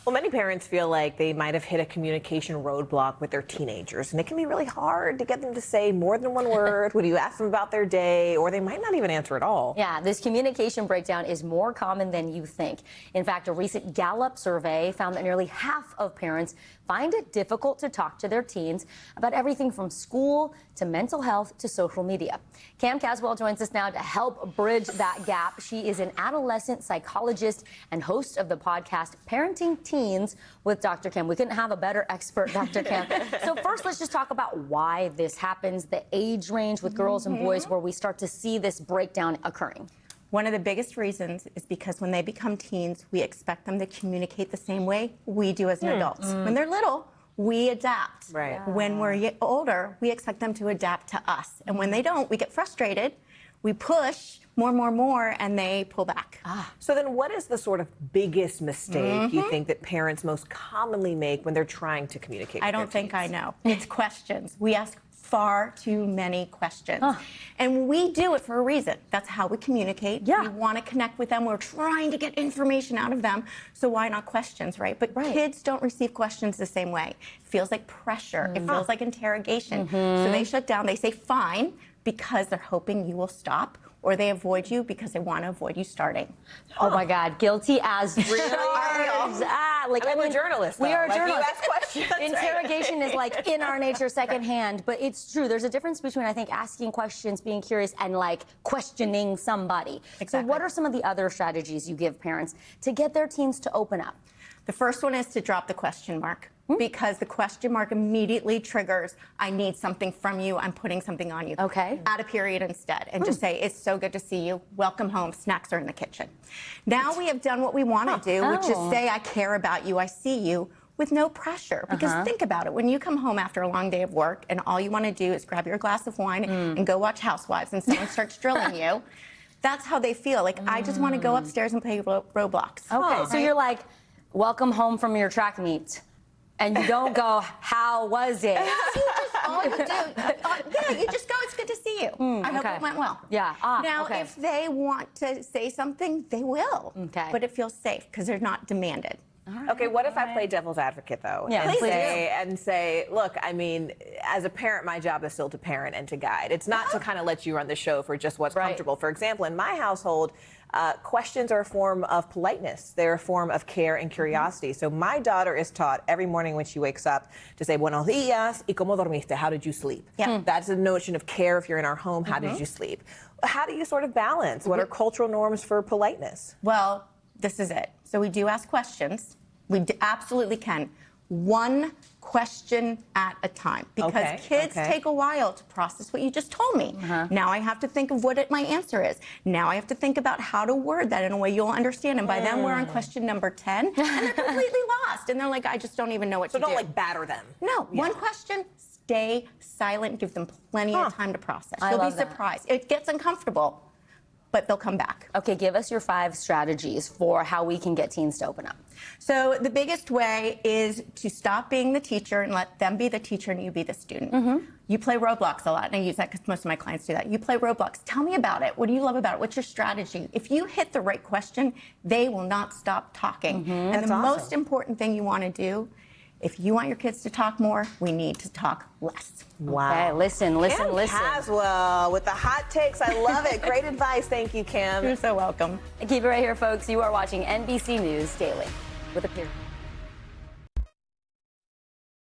Well, many parents feel like they might have hit a communication roadblock with their teenagers, and it can be really hard to get them to say more than one word when you ask them about their day, or they might not even answer at all. Yeah, this communication breakdown is more common than you think. In fact, a recent Gallup survey found that nearly half of parents find it difficult to talk to their teens about everything from school to mental health to social media. Caswell joins us now to help bridge that gap. She is an adolescent psychologist and host of the podcast Parenting Teens with Dr. Kim. We couldn't have a better expert, Dr. Kim. So first, let's just talk about why this happens, the age range with girls and boys where we start to see this breakdown occurring. One of the biggest reasons is because when they become teens, we expect them to communicate the same way we do as adults. When they're little, we adapt. Right. Yeah. When we're older, we expect them to adapt to us. And when they don't, we get frustrated, we push more, and they pull back. So then what is the sort of biggest mistake you think that parents most commonly make when they're trying to communicate I with don't their think teens? I know. It's questions. We ask far too many questions. And we do it for a reason. That's how we communicate. Yeah. We want to connect with them. We're trying to get information out of them. So why not questions, right? But kids don't receive questions the same way. It feels like pressure. It feels like interrogation. So they shut down. They say fine because they're hoping you will stop, or they avoid you because they want to avoid you starting. Oh my God, guilty as Really? charged. We're journalists, We though. are Like, you journalists. ask questions. Interrogation is like in our nature secondhand, but it's true. There's a difference between, I think, asking questions, being curious, and like questioning somebody. Exactly. So what are some of the other strategies you give parents to get their teens to open up? The first one is to drop the question mark, because the question mark immediately triggers, I need something from you, I'm putting something on you. Okay. Add a period instead and just say, it's so good to see you, welcome home, snacks are in the kitchen. Now we have done what we want to do, which is say, I care about you, I see you, with no pressure. Because think about it, when you come home after a long day of work and all you want to do is grab your glass of wine and go watch Housewives and someone starts drilling you, that's how they feel. Like, I just want to go upstairs and play Roblox. Okay, so you're like, welcome home from your track meet. And you don't go, how was it? All you do, you just go, it's good to see you. I hope it went well. Yeah. Now, if they want to say something, they will. Okay. But it feels safe because they're not demanded. Okay, what if I play devil's advocate, though? Yeah, and say, look, I mean, as a parent, my job is still to parent and to guide. It's not to kind of let you run the show for just what's comfortable. For example, in my household, questions are a form of politeness. They're a form of care and curiosity. So my daughter is taught every morning when she wakes up to say, buenos días y cómo dormiste? How did you sleep? Yeah. That's a notion of care if you're in our home. How did you sleep? How do you sort of balance? What are cultural norms for politeness? Well, this is it. So we do ask questions. We absolutely can. One question at a time. Because kids take a while to process what you just told me. Now I have to think of what my answer is. Now I have to think about how to word that in a way you'll understand. And by then we're on question number 10, and they're completely lost. And they're like, I just don't even know what to do. So don't like batter them. No, one question, stay silent, give them plenty of time to process. You'll be surprised. It gets uncomfortable, but they'll come back. Okay, give us your 5 strategies for how we can get teens to open up. So the biggest way is to stop being the teacher and let them be the teacher and you be the student. You play Roblox a lot, and I use that because most of my clients do that. You play Roblox. Tell me about it. What do you love about it? What's your strategy? If you hit the right question, they will not stop talking. And the most important thing you want to do, if you want your kids to talk more, we need to talk less. Wow. Okay, listen. Caswell with the hot takes. I love it. Great advice. Thank you, Kim. You're so welcome. Keep it right here, folks. You are watching NBC News Daily with a period.